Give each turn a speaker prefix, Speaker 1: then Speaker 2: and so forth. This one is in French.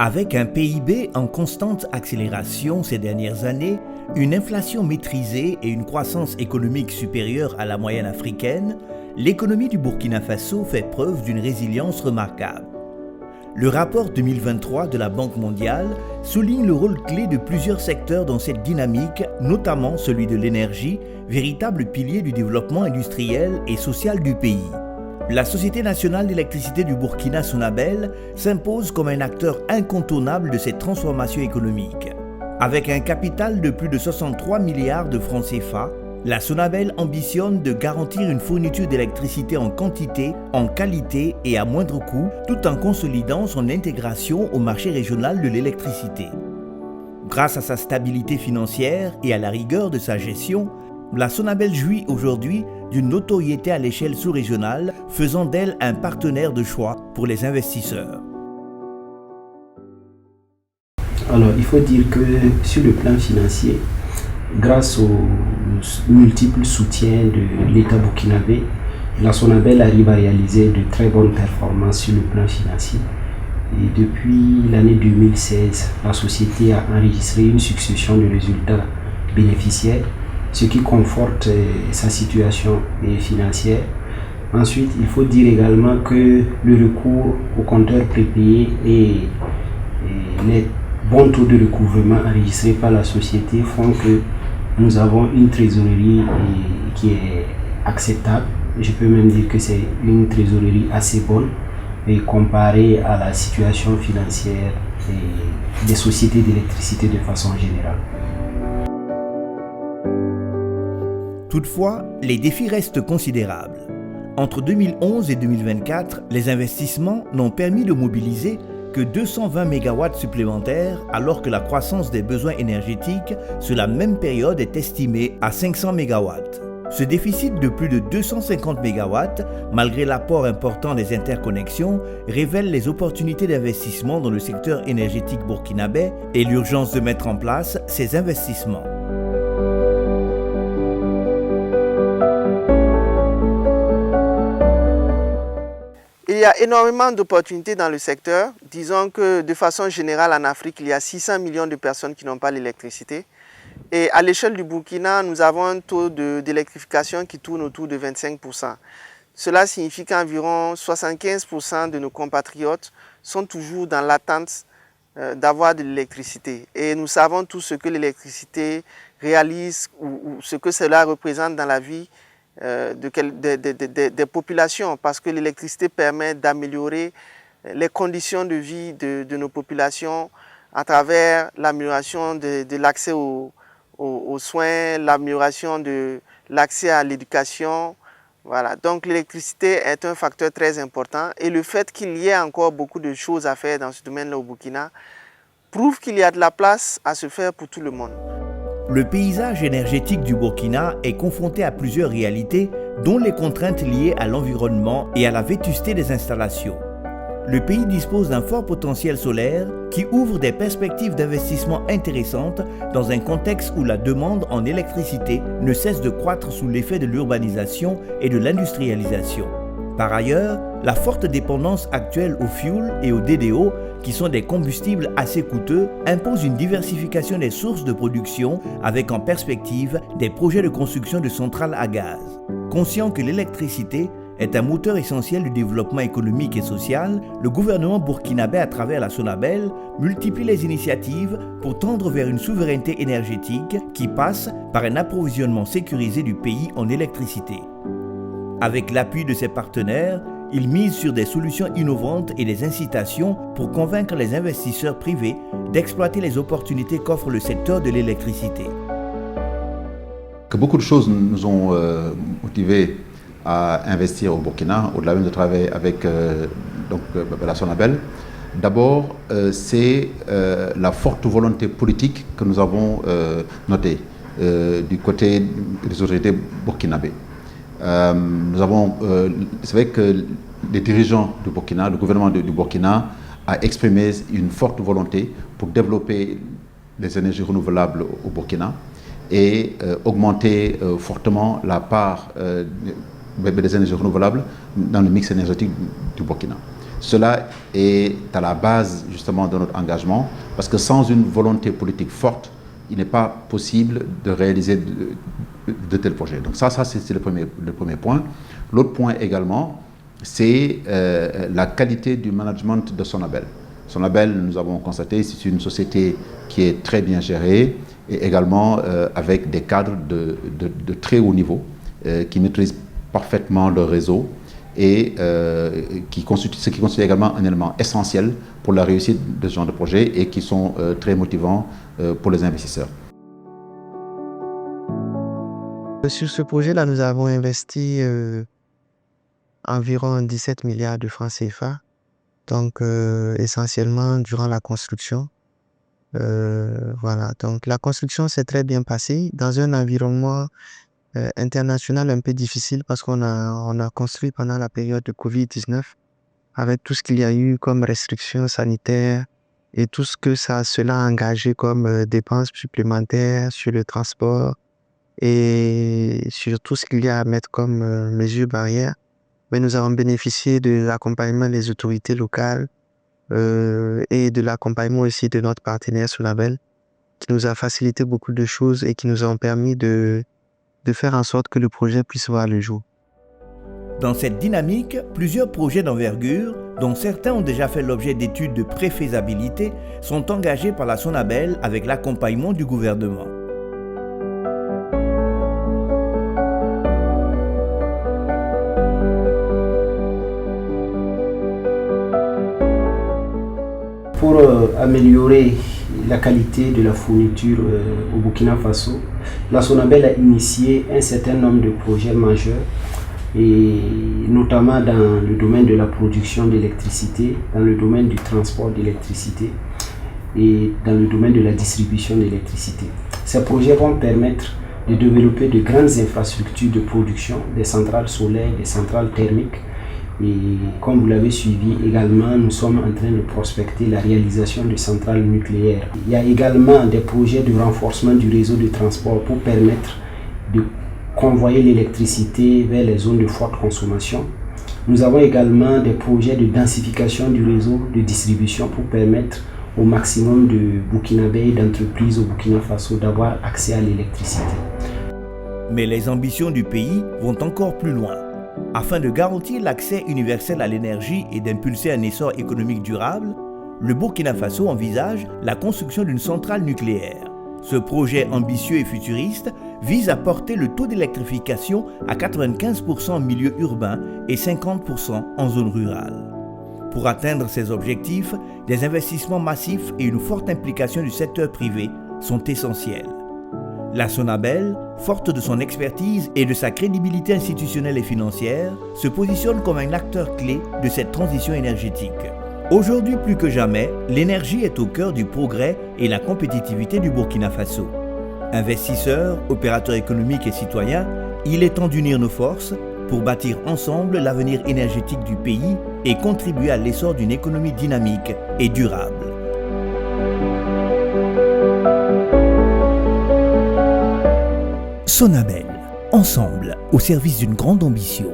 Speaker 1: Avec un PIB en constante accélération ces dernières années, une inflation maîtrisée et une croissance économique supérieure à la moyenne africaine, l'économie du Burkina Faso fait preuve d'une résilience remarquable. Le rapport 2023 de la Banque mondiale souligne le rôle clé de plusieurs secteurs dans cette dynamique, notamment celui de l'énergie, véritable pilier du développement industriel et social du pays. La Société nationale d'électricité du Burkina, Sonabel, s'impose comme un acteur incontournable de cette transformation économique. Avec un capital de plus de 63 milliards de francs CFA, la Sonabel ambitionne de garantir une fourniture d'électricité en quantité, en qualité et à moindre coût, tout en consolidant son intégration au marché régional de l'électricité. Grâce à sa stabilité financière et à la rigueur de sa gestion, la Sonabel jouit aujourd'hui d'une notoriété à l'échelle sous-régionale, faisant d'elle un partenaire de choix pour les investisseurs.
Speaker 2: Alors, il faut dire que sur le plan financier, grâce aux multiples soutiens de l'État burkinabé, la Sonabel arrive à réaliser de très bonnes performances sur le plan financier. Et depuis l'année 2016, la société a enregistré une succession de résultats bénéficiaires, ce qui conforte sa situation financière. Ensuite, il faut dire également que le recours aux compteurs prépayés et les bons taux de recouvrement enregistrés par la société font que nous avons une trésorerie qui est acceptable. Je peux même dire que c'est une trésorerie assez bonne comparée à la situation financière des sociétés d'électricité de façon générale.
Speaker 1: Toutefois, les défis restent considérables. Entre 2011 et 2024, les investissements n'ont permis de mobiliser que 220 MW supplémentaires, alors que la croissance des besoins énergétiques sur la même période est estimée à 500 MW. Ce déficit de plus de 250 MW, malgré l'apport important des interconnexions, révèle les opportunités d'investissement dans le secteur énergétique burkinabé et l'urgence de mettre en place ces investissements.
Speaker 3: Il y a énormément d'opportunités dans le secteur. Disons que de façon générale en Afrique, il y a 600 millions de personnes qui n'ont pas l'électricité. Et à l'échelle du Burkina, nous avons un taux d'électrification qui tourne autour de 25%. Cela signifie qu'environ 75% de nos compatriotes sont toujours dans l'attente d'avoir de l'électricité. Et nous savons tous ce que l'électricité réalise ou ce que cela représente dans la vie des populations, parce que l'électricité permet d'améliorer les conditions de vie de nos populations à travers l'amélioration de l'accès aux soins, l'amélioration de l'accès à l'éducation. Voilà. Donc l'électricité est un facteur très important et le fait qu'il y ait encore beaucoup de choses à faire dans ce domaine-là au Burkina prouve qu'il y a de la place à se faire pour tout le monde.
Speaker 1: Le paysage énergétique du Burkina est confronté à plusieurs réalités, dont les contraintes liées à l'environnement et à la vétusté des installations. Le pays dispose d'un fort potentiel solaire qui ouvre des perspectives d'investissement intéressantes dans un contexte où la demande en électricité ne cesse de croître sous l'effet de l'urbanisation et de l'industrialisation. Par ailleurs, la forte dépendance actuelle au fioul et au DDO, qui sont des combustibles assez coûteux, impose une diversification des sources de production avec en perspective des projets de construction de centrales à gaz. Conscient que l'électricité est un moteur essentiel du développement économique et social, le gouvernement burkinabé, à travers la Sonabel, multiplie les initiatives pour tendre vers une souveraineté énergétique qui passe par un approvisionnement sécurisé du pays en électricité. Avec l'appui de ses partenaires, il mise sur des solutions innovantes et des incitations pour convaincre les investisseurs privés d'exploiter les opportunités qu'offre le secteur de l'électricité.
Speaker 4: Beaucoup de choses nous ont motivés à investir au Burkina, au-delà même de travailler avec la Sonabel. D'abord, c'est la forte volonté politique que nous avons notée du côté des autorités burkinabées. C'est vrai que les dirigeants du Burkina, le gouvernement du Burkina a exprimé une forte volonté pour développer les énergies renouvelables au Burkina et augmenter fortement la part des énergies renouvelables dans le mix énergétique du Burkina. Cela est à la base justement de notre engagement, parce que sans une volonté politique forte, il n'est pas possible de réaliser de tels projets. Donc ça c'est le premier point. L'autre point également, c'est la qualité du management de Sonabel. Sonabel, nous avons constaté, c'est une société qui est très bien gérée et également avec des cadres de très haut niveau qui maîtrisent parfaitement le réseau et ce qui constitue également un élément essentiel pour la réussite de ce genre de projet et qui sont très motivants pour les investisseurs.
Speaker 5: Sur ce projet-là, nous avons investi environ 17 milliards de francs CFA, donc essentiellement durant la construction. Voilà, donc la construction s'est très bien passée dans un environnement international un peu difficile parce qu'on a construit pendant la période de Covid-19 avec tout ce qu'il y a eu comme restrictions sanitaires et tout ce que cela a engagé comme dépenses supplémentaires sur le transport et sur tout ce qu'il y a à mettre comme mesures barrières. Mais nous avons bénéficié de l'accompagnement des autorités locales et de l'accompagnement aussi de notre partenaire Sonabel qui nous a facilité beaucoup de choses et qui nous ont permis de faire en sorte que le projet puisse voir le jour.
Speaker 1: Dans cette dynamique, plusieurs projets d'envergure, dont certains ont déjà fait l'objet d'études de préfaisabilité, sont engagés par la Sonabel avec l'accompagnement du gouvernement.
Speaker 2: Pour améliorer la qualité de la fourniture au Burkina Faso, la Sonabel a initié un certain nombre de projets majeurs, et notamment dans le domaine de la production d'électricité, dans le domaine du transport d'électricité et dans le domaine de la distribution d'électricité. Ces projets vont permettre de développer de grandes infrastructures de production, des centrales solaires, des centrales thermiques. Et comme vous l'avez suivi également, nous sommes en train de prospecter la réalisation de centrales nucléaires. Il y a également des projets de renforcement du réseau de transport pour permettre de convoyer l'électricité vers les zones de forte consommation. Nous avons également des projets de densification du réseau de distribution pour permettre au maximum de Burkinabés et d'entreprises au Burkina Faso d'avoir accès à l'électricité.
Speaker 1: Mais les ambitions du pays vont encore plus loin. Afin de garantir l'accès universel à l'énergie et d'impulser un essor économique durable, le Burkina Faso envisage la construction d'une centrale nucléaire. Ce projet ambitieux et futuriste vise à porter le taux d'électrification à 95% en milieu urbain et 50% en zone rurale. Pour atteindre ces objectifs, des investissements massifs et une forte implication du secteur privé sont essentiels. La Sonabel, forte de son expertise et de sa crédibilité institutionnelle et financière, se positionne comme un acteur clé de cette transition énergétique. Aujourd'hui plus que jamais, l'énergie est au cœur du progrès et la compétitivité du Burkina Faso. Investisseurs, opérateurs économiques et citoyens, il est temps d'unir nos forces pour bâtir ensemble l'avenir énergétique du pays et contribuer à l'essor d'une économie dynamique et durable. Sonabel, ensemble, au service d'une grande ambition.